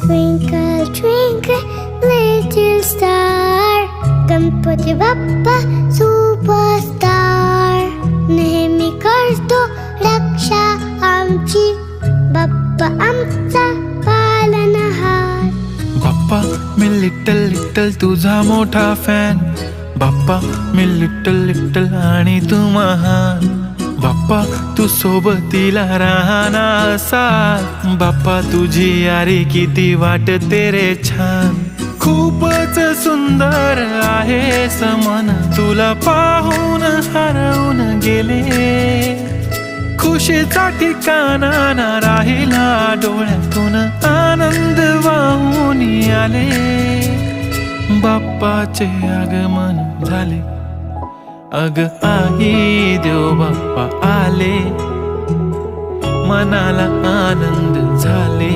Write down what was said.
Twinkle, twinkle, little star, Ganpati Bappa superstar. नेहमी करतो रक्षा आमची, बाप्पा आमचा पालनहार. बाप्पा मी लिटल लिटल तुझा मोठा फॅन. बाप्पा मी लिटल लिटल आणि तू महान. बाप्पा तू सोबतीला राहना असा. बाप्पा तुझी यारी किती वाटते रे छान. खूपच सुंदर आहे मन, तुला पाहून हरवून गेले. खुशीचा ठिकाणा ना राहिला, डोळ्यातून आनंद वाहून आले. बाप्पाचे आगमन झाले, अग आई देव बाप्पा आले. मनाला आनंद झाले.